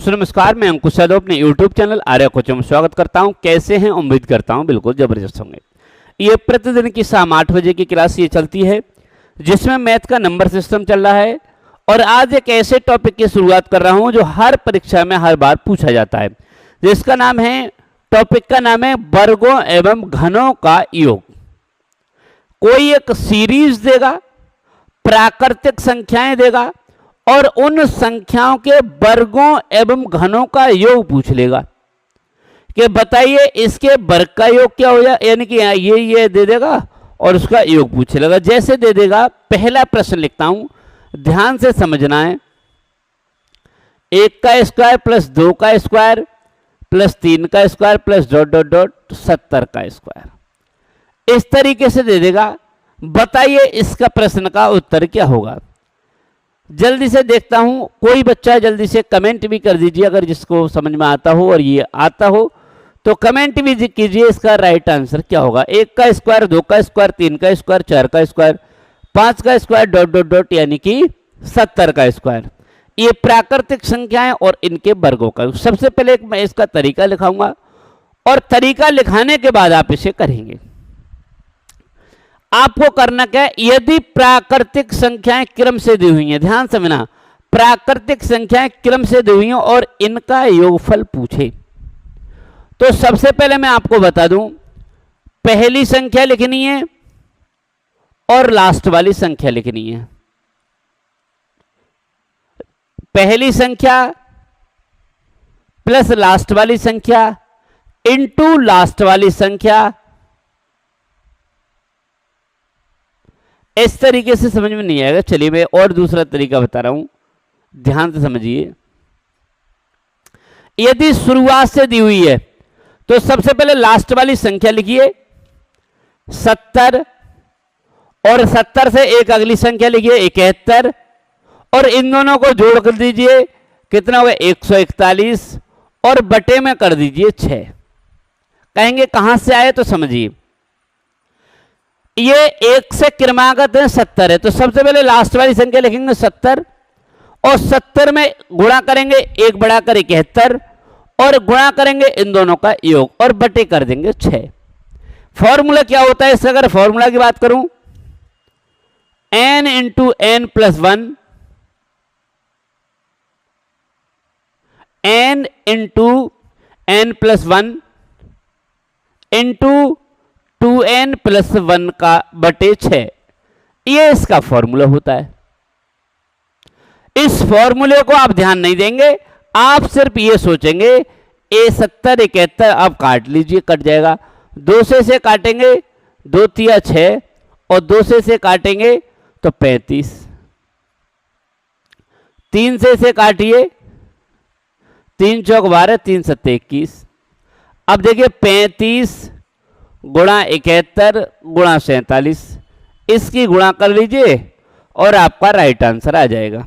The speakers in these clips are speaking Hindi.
दोस्तों नमस्कार, मैं अंकुश यादव अपने YouTube चैनल आर्या कोचिंग में स्वागत करता हूं। कैसे हैं? उम्मीद करता हूं बिल्कुल जबरदस्त होंगे। ये प्रतिदिन की शाम 8 बजे की क्लास ये चलती है जिसमें मैथ का नंबर सिस्टम चल रहा है। और आज एक ऐसे टॉपिक की शुरुआत कर रहा हूं जो हर परीक्षा में हर बार पूछा जाता है, जिसका नाम है, टॉपिक का नाम है वर्गों एवं घनों का योग। कोई एक सीरीज देगा, प्राकृतिक संख्याएं देगा और उन संख्याओं के वर्गों एवं घनों का योग पूछ लेगा कि बताइए इसके वर्ग का योग क्या हो जाए, यानी कि ये दे देगा और उसका योग पूछ लेगा। जैसे दे देगा, पहला प्रश्न लिखता हूं, ध्यान से समझना है। 1 का स्क्वायर प्लस 2 का स्क्वायर प्लस 3 का square plus dot dot dot 70 का स्क्वायर, इस तरीके से दे देगा। बताइए इसका प्रश्न का उत्तर क्या होगा। जल्दी से देखता हूं, कोई बच्चा जल्दी से कमेंट भी कर दीजिए अगर जिसको समझ में आता हो और ये आता हो तो कमेंट भी कीजिए इसका राइट आंसर क्या होगा। 1 का स्क्वायर, 2 का स्क्वायर, 3 का स्क्वायर, 4 का स्क्वायर, 5 का स्क्वायर डॉट डॉट डॉट यानी कि 70 का स्क्वायर। ये प्राकृतिक संख्याएं और इनके वर्गों का। सबसे पहले मैं इसका तरीका लिखाऊंगा और तरीका लिखाने के बाद आप इसे करेंगे। आपको करना क्या है, यदि प्राकृतिक संख्याएं क्रम से दी हुई हैं, ध्यान समझना, प्राकृतिक संख्याएं क्रम से दी हुई हैं और इनका योगफल पूछे तो सबसे पहले मैं आपको बता दूं, पहली संख्या लिखनी है और लास्ट वाली संख्या लिखनी है। पहली संख्या प्लस लास्ट वाली संख्या इनटू लास्ट वाली संख्या, इस तरीके से समझ में नहीं आएगा। चलिए मैं और दूसरा तरीका बता रहा हूं, ध्यान से समझिए। यदि शुरुआत से दी हुई है तो सबसे पहले लास्ट वाली संख्या लिखिए 70 और 70 से एक अगली संख्या लिखिए 71 और इन दोनों को जोड़ कर दीजिए, कितना होगा 141 और बटे में कर दीजिए 6। कहेंगे कहां से आए तो समझिए, ये 1 से क्रमागत है 70 है तो सबसे पहले लास्ट वाली संख्या लिखेंगे 70 और 70 में गुणा करेंगे 1 बढ़ाकर 71 और गुणा करेंगे इन दोनों का योग और बटे कर देंगे 6। फॉर्मूला क्या होता है इसका, अगर फॉर्मूला की बात करूं, n into n plus 1, n into n plus 1 into 2n plus 1 का बटे 6, ये इसका फॉर्मूला होता है। इस फॉर्मूले को आप ध्यान नहीं देंगे, आप सिर्फ ये सोचेंगे ए 70 71, आप काट लीजिए, कट जाएगा। 2 से काटेंगे 2 तिया 6 और 2 से काटेंगे तो 35, 3 से काटिए 3 चौक 12, 3 सत्ते 21। अब देखिए 35 गुणा 71 गुणा 47, इसकी गुणा कर लीजिए और आपका राइट आंसर आ जाएगा।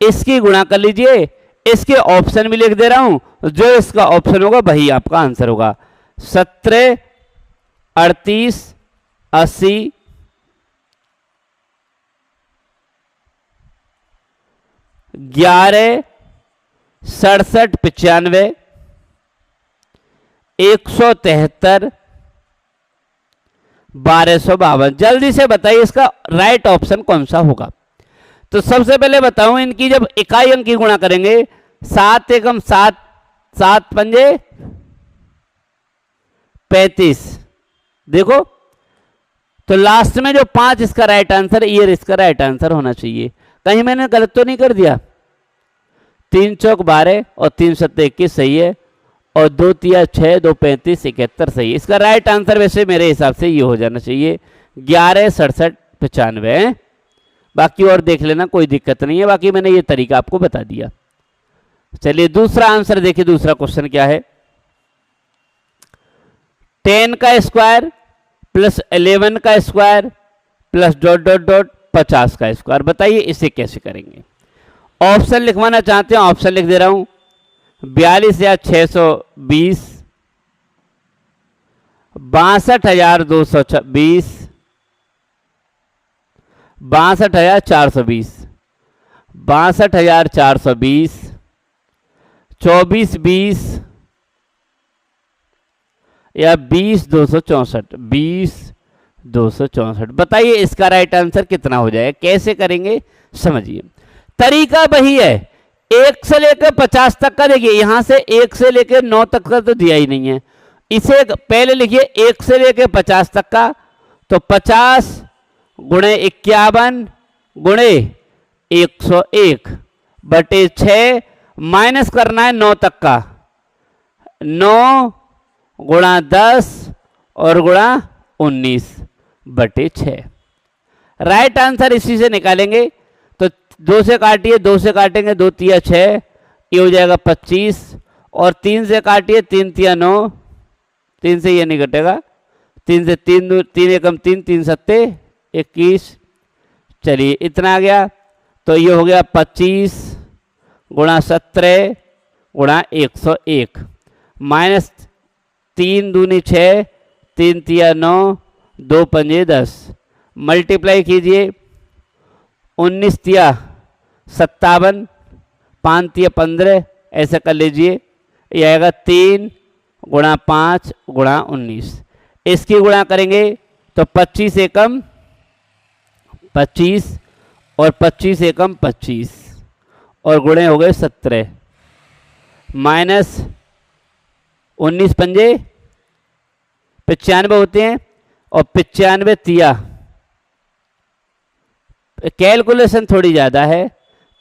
इसकी गुणा कर लीजिए, इसके ऑप्शन भी लिख दे रहा हूं, जो इसका ऑप्शन होगा वही आपका आंसर होगा। 17 38 80 11 67 95 173 1252। जल्दी से बताइए इसका राइट ऑप्शन कौन सा होगा। तो सबसे पहले बताऊं, इनकी जब इकाई अंक की गुणा करेंगे 7 एकम 7, 7 पंजे 35, देखो तो लास्ट में जो 5 इसका राइट आंसर, ये इसका राइट आंसर होना चाहिए। कहीं मैंने गलत तो नहीं कर दिया। 3 चौक 12 और 3 सत्ते 21 सही है और 2 तिया 6, 2 35 71 सही है। इसका राइट आंसर वैसे मेरे हिसाब से ये हो जाना चाहिए 11 67 95। बाकी और देख लेना, कोई दिक्कत नहीं है, बाकी मैंने ये तरीका आपको बता दिया। चलिए दूसरा आंसर देखिए, दूसरा क्वेश्चन क्या है। 10 का स्क्वायर प्लस 11 का square plus dot dot dot 50 का स्क्वायर, बताइए इसे कैसे करेंगे। ऑप्शन लिखवाना चाहते हैं, ऑप्शन लिख दे रहा हूं, 42,620, 62,226, 62,420, 62,420, 24 20 या 20 264, 20 264। बताइए इसका राइट आंसर कितना हो जाएगा, कैसे करेंगे समझिए। तरीका वही है, 1 से लेकर 50 तक का। देखिए यहां से 1 से लेकर 9 तक का तो दिया ही नहीं है, इसे पहले लिखिए 1 से लेकर 50 तक का। तो 50 गुणे 51 गुणे 101 बटे 6, माइनस करना है 9 तक का, 9 गुणा 10 और गुणा 19 बटे 6। राइट आंसर इसी से निकालेंगे। तो 2 से काटिए, 2 से काटेंगे 2 तिया 6, ये हो जाएगा 25। और 3 से काटिए, 3 तिया 9, 3 से ये नहीं कटेगा, 3 से 3 3 एकम 3, 3 सत्ते 21। चलिए इतना आ गया। तो ये हो गया 25 गुणा 17 गुणा 101 माइनस 3 दूनी 6, 3 तिया 9, 2 पंजे 10। मल्टीप्लाई कीजिए, 19 तिया 57, 5 तिया 15, ऐसा कर लीजिए। यह आएगा 3 गुणा 5 गुणा 19। इसकी गुणा करेंगे तो 25 एकम 25 और 25 एकम 25 और गुणे हो गए 17 माइनस 19 पंजे 95 होते हैं और 95 तिया, कैलकुलेशन थोड़ी ज़्यादा है,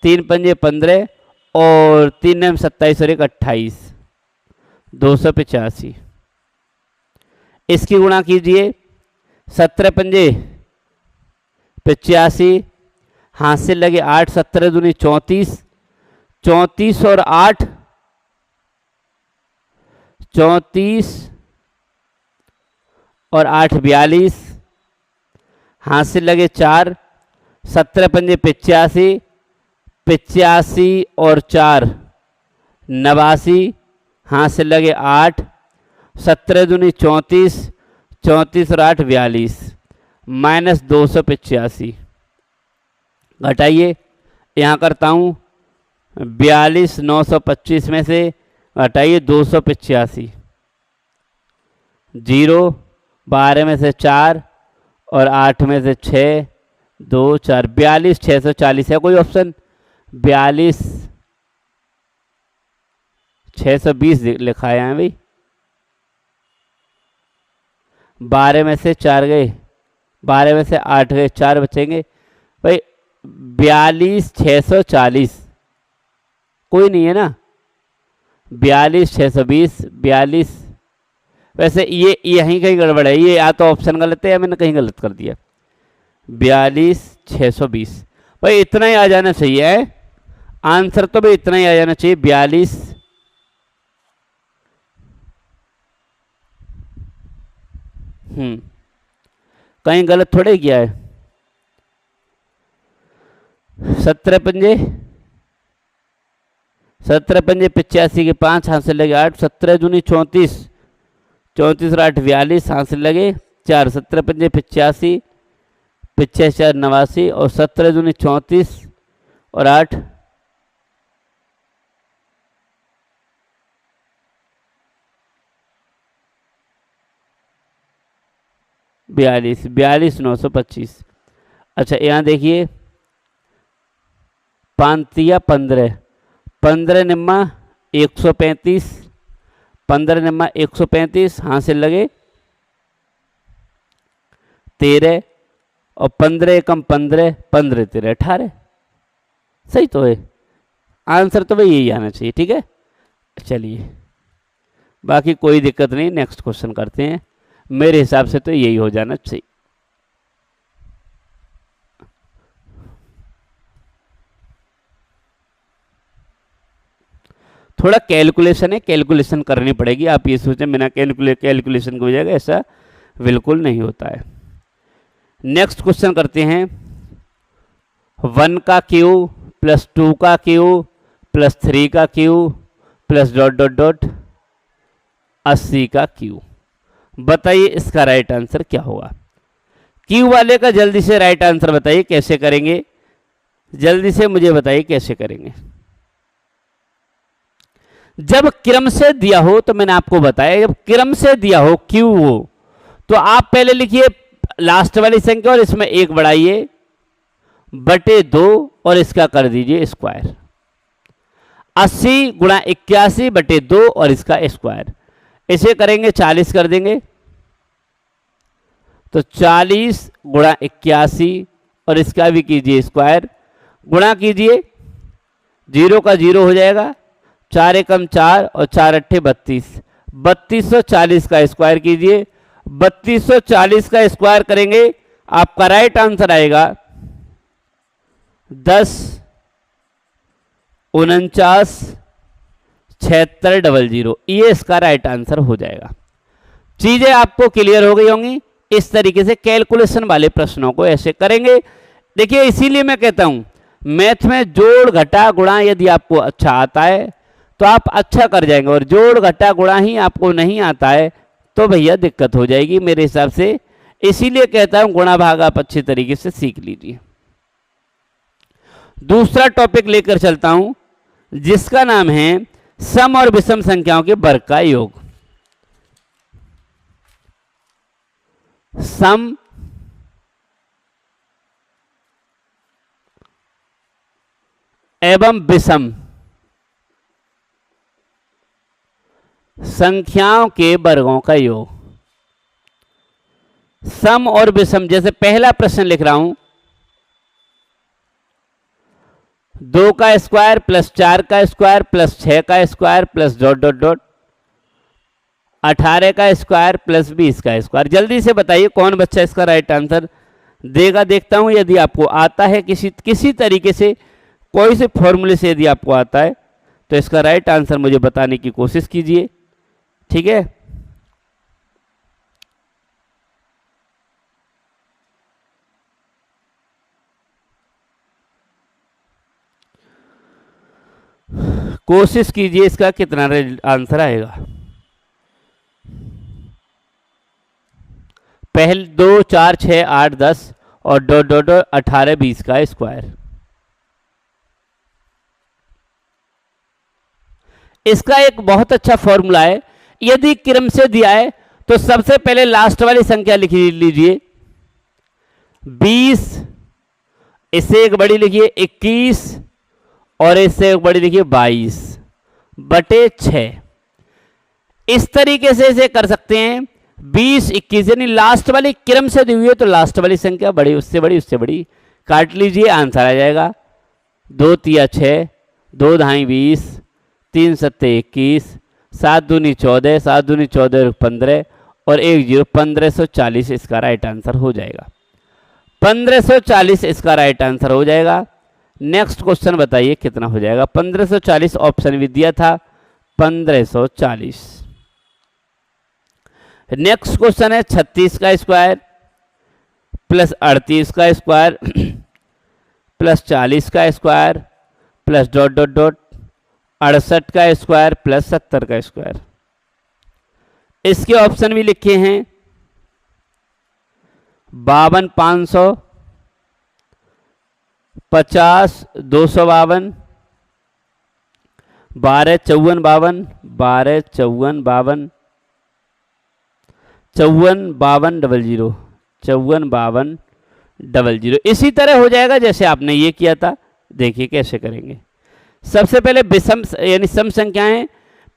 3 पंजे 15 और 3 नम 27 और 1 28, 285। इसकी गुणा कीजिए, 17 पंजे 85, हाथ से लगे 8, 17 दूनी 34, 34 और 8 34 और 8 42, हाथ से लगे 4, 17 पंजे 85, 85 और 4 89, हाथ से लगे 8, 17 दूनी 34, 34 और 8 42 माइनस 285। घटाइए, यहाँ करता हूँ 42 925 में से घटाइए 285, 0 12 में से 4 और 8 में से 6 2 4 42 640 है कोई ऑप्शन? 42 620 लिखा है भाई। 12 में से 4 गए, 12 में से 8 गए, 4 बचेंगे भाई। 42 640 कोई नहीं है ना, 42 620 42। वैसे ये यहीं कहीं गड़बड़ है, ये या तो ऑप्शन गलत है या मैंने कहीं गलत कर दिया। 42 620 भाई इतना ही आ जाना चाहिए है आंसर, तो भाई इतना ही आ जाना चाहिए 42 कहीं गलत थोड़े किया है। 17 पंजे 85 के 5 हाथ से लगे 8, 17 दूनी 34, 34 और 8 42 हाथ से लगे 4, 17 पंजे 85, 85 4 89 और 17 दूनी 34 और 8 42 42 925। अच्छा यहाँ देखिए 5 तिया 15, 15 निम्मा 135, 15 निम्मा 135 हाथ से लगे 13 और 15 एकम 15, 15 13 18। सही तो है आंसर, तो भाई यही आना चाहिए। ठीक है चलिए बाकी कोई दिक्कत नहीं, नेक्स्ट क्वेश्चन करते हैं। मेरे हिसाब से तो यही हो जाना चाहिए। थोड़ा कैलकुलेशन है, कैलकुलेशन करनी पड़ेगी। आप ये सोचें बिना कैलकुलेशन हो जाएगा, ऐसा बिल्कुल नहीं होता है। नेक्स्ट क्वेश्चन करते हैं। 1 का क्यूब प्लस 2 का क्यूब प्लस 3 का cube plus dot dot dot 80 का क्यूब। बताइए इसका राइट आंसर क्या होगा। क्यूब वाले का जल्दी से राइट आंसर बताइए, कैसे करेंगे जल्दी से मुझे बताइए कैसे करेंगे। जब क्रम से दिया हो, तो मैंने आपको बताया जब क्रम से दिया हो क्यू हो, तो आप पहले लिखिए लास्ट वाली संख्या और इसमें एक बढ़ाइए बटे 2 और इसका कर दीजिए स्क्वायर। 80 गुणा 81 बटे 2 और इसका स्क्वायर। इसे करेंगे 40 कर देंगे, तो 40 गुणा 81 और इसका भी कीजिए स्क्वायर, गुणा कीजिए, 0 का 0 हो जाएगा, 4 एकम 4 और 4 अट्ठे 32, 3240 का स्क्वायर कीजिए। 3240 का स्क्वायर करेंगे, आपका राइट आंसर आएगा 10 49 7600। ये इसका राइट आंसर हो जाएगा। चीजें आपको क्लियर हो गई होंगी। इस तरीके से कैलकुलेशन वाले प्रश्नों को ऐसे करेंगे। देखिए, इसीलिए मैं कहता हूं मैथ में जोड़ घटा गुणा यदि आपको अच्छा आता है तो आप अच्छा कर जाएंगे, और जोड़ घटा गुणा ही आपको नहीं आता है तो भैया दिक्कत हो जाएगी मेरे हिसाब से। इसीलिए कहता हूं गुणा भाग आप अच्छे तरीके से सीख लीजिए। दूसरा टॉपिक लेकर चलता हूं जिसका नाम है सम और विषम संख्याओं के वर्ग का योग। सम एवं विषम संख्याओं के वर्गों का योग। सम और विषम, जैसे पहला प्रश्न लिख रहा हूं, 2 का स्क्वायर प्लस 4 का स्क्वायर प्लस 6 का square plus dot dot dot 18 का स्क्वायर प्लस 20 का स्क्वायर। जल्दी से बताइए कौन बच्चा इसका राइट आंसर देगा। देखता हूं यदि आपको आता है किसी तरीके से, कोई से फॉर्मूले से यदि आपको आता है तो इसका राइट आंसर मुझे बताने की कोशिश कीजिए, ठीक है। कोशिश कीजिए इसका कितना आंसर आएगा। पहले 2 4 6 8 10 और डॉट डॉट डॉट 18 20 का स्क्वायर। इसका एक बहुत अच्छा फॉर्मूला है। यदि क्रम से दिया है तो सबसे पहले लास्ट वाली संख्या लिख लीजिए 20, इससे एक बड़ी लिखिए 21 और इससे एक बड़ी लिखिए 22 बटे 6। इस तरीके से इसे कर सकते हैं। 20 21 यानी लास्ट वाली क्रम से दी हुई है तो लास्ट वाली संख्या बड़ी उससे बड़ी उससे बड़ी काट लीजिए, आंसर आ जाएगा 2 3 6 2 ढाई 20 3 7 21 7 दूनी 14 7 दूनी 14 15 और 1 0 1540 इसका राइट आंसर हो जाएगा। 1540 इसका राइट आंसर हो जाएगा। नेक्स्ट क्वेश्चन बताइए कितना हो जाएगा। 1540 ऑप्शन भी दिया था 1540। नेक्स्ट क्वेश्चन है 36 का स्क्वायर प्लस 38 का स्क्वायर प्लस 40 का square plus dot dot dot 68 का स्क्वायर प्लस 70 का स्क्वायर। इसके ऑप्शन भी लिखे हैं 52 500 50 252 12 54 52 12 54 52 54 52 00 54 52 00। इसी तरह हो जाएगा जैसे आपने ये किया था। देखिए कैसे करेंगे। सबसे पहले विषम यानी सम संख्याएं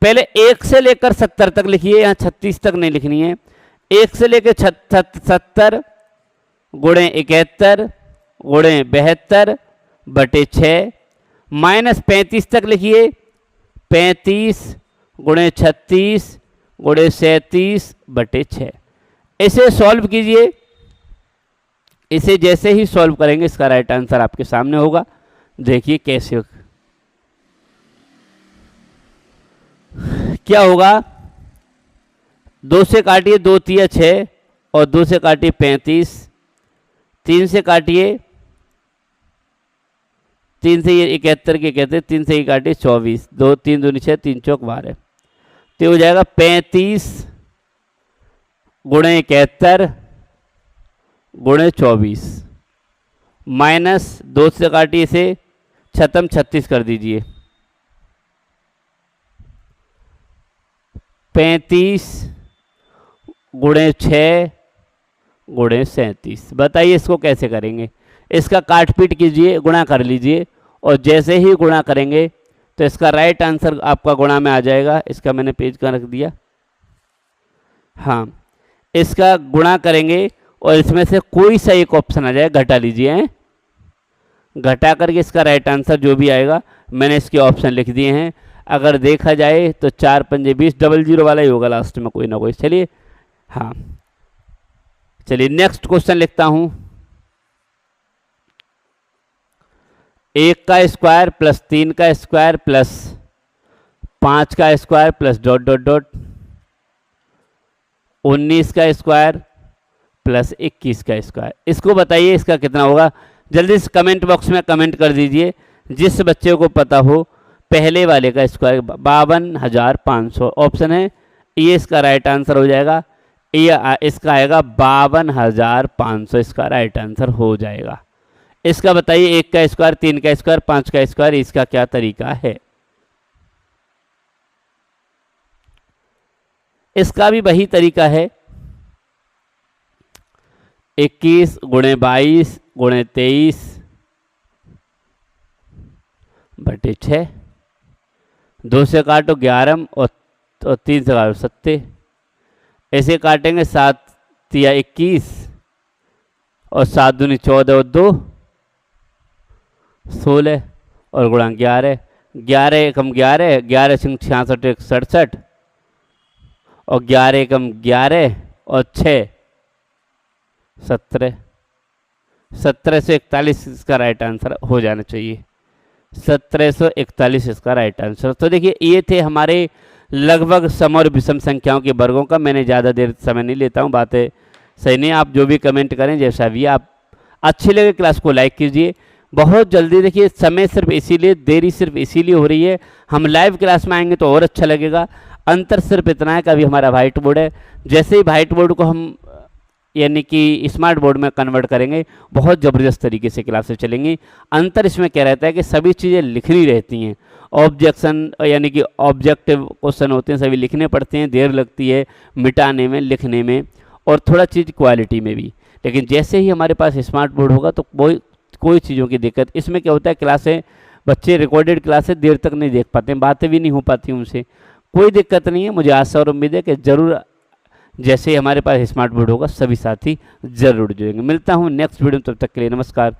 पहले 1 से लेकर 70 तक लिखिए, यहाँ 36 तक नहीं लिखनी है। 1 से लेकर 70 गुणे 71 गुणे 72 बटे 6 माइनस 35 तक लिखिए 35 गुणे 36 गुणे 37 बटे 6। इसे सॉल्व कीजिए। इसे जैसे ही सॉल्व करेंगे इसका राइट आंसर आपके सामने होगा। देखिए कैसे क्या होगा। 2 से काटिए 2 3 6 और 2 से काटिए 35, 3 से काटिए 3 से ये 71 के कहते हैं, 3 से ये काटिए 24, 2 3 दूनी 6 3 चौक 12 तो हो जाएगा 35 गुणे 71 गुणे 24 माइनस 2 से काटिए इसे 36 कर दीजिए 35 गुणे 6 गुणे 37। बताइए इसको कैसे करेंगे। इसका काट पीट कीजिए, गुणा कर लीजिए, और जैसे ही गुणा करेंगे तो इसका राइट आंसर आपका गुणा में आ जाएगा। इसका मैंने पेज कहाँ रख दिया, हाँ, इसका गुणा करेंगे और इसमें से कोई सा एक ऑप्शन आ जाए, घटा लीजिए हैं, घटा करके इसका राइट आंसर जो भी आएगा, मैंने इसके ऑप्शन लिख दिए हैं। अगर देखा जाए तो 4 पंजे 20, 00 वाला ही होगा लास्ट में कोई ना कोई। चलिए हाँ, चलिए नेक्स्ट क्वेश्चन लिखता हूं। 1 का स्क्वायर प्लस 3 का स्क्वायर प्लस 5 का square plus dot dot dot 19 का स्क्वायर प्लस 21 का स्क्वायर। इसको बताइए इसका कितना होगा। जल्दी से कमेंट बॉक्स में कमेंट कर दीजिए जिस बच्चे को पता हो। पहले वाले का स्क्वायर 52,500 ऑप्शन है, ये इसका राइट आंसर हो जाएगा। ये इसका आएगा 52,500, इसका राइट आंसर हो जाएगा। इसका बताइए 1 का स्क्वायर, 3 का स्क्वायर, 5 का स्क्वायर, इसका क्या तरीका है। इसका भी वही तरीका है, 21 गुणे 22 गुणे 23 बटे 6, 2 से काटो 11 और 3 से काटो 7, ऐसे काटेंगे 7 या 21 और 7 दूनी 14 और 2 16 और गुणा 11, 11 एकम 11, 11 सिंह 66 एक 67 और 11 एकम 11 और 6 17, 17 से 41 इसका राइट आंसर हो जाना चाहिए। 1741 इसका राइट आंसर। तो देखिए ये थे हमारे लगभग सम और विषम संख्याओं के वर्गों का। मैंने ज़्यादा देर समय नहीं लेता हूँ, बातें सही नहीं। आप जो भी कमेंट करें जैसा भी, आप अच्छी लगे क्लास को लाइक कीजिए। बहुत जल्दी देखिए, समय सिर्फ इसीलिए, देरी सिर्फ इसीलिए हो रही है, हम लाइव क्लास में आएंगे तो और अच्छा लगेगा। अंतर सिर्फ इतना है कि अभी हमारा व्हाइट बोर्ड है, जैसे ही व्हाइट बोर्ड को हम यानी कि स्मार्ट बोर्ड में कन्वर्ट करेंगे, बहुत ज़बरदस्त तरीके से क्लासेस चलेंगी। अंतर इसमें क्या रहता है कि सभी चीज़ें लिखनी रहती हैं, ऑब्जेक्शन यानी कि ऑब्जेक्टिव क्वेश्चन होते हैं, सभी लिखने पड़ते हैं, देर लगती है मिटाने में, लिखने में, और थोड़ा चीज़ क्वालिटी में भी। लेकिन जैसे ही हमारे पास स्मार्ट बोर्ड होगा तो कोई चीज़ों की दिक्कत। इसमें क्या होता है, क्लासें बच्चे रिकॉर्डेड क्लासें देर तक नहीं देख पाते हैं, बातें भी नहीं हो पाती उनसे, कोई दिक्कत नहीं है। मुझे आशा और उम्मीद है कि ज़रूर जैसे ही हमारे पास स्मार्ट बोर्ड होगा सभी साथी जरूर जुड़ेंगे। मिलता हूँ नेक्स्ट वीडियो में, तब तक के लिए नमस्कार।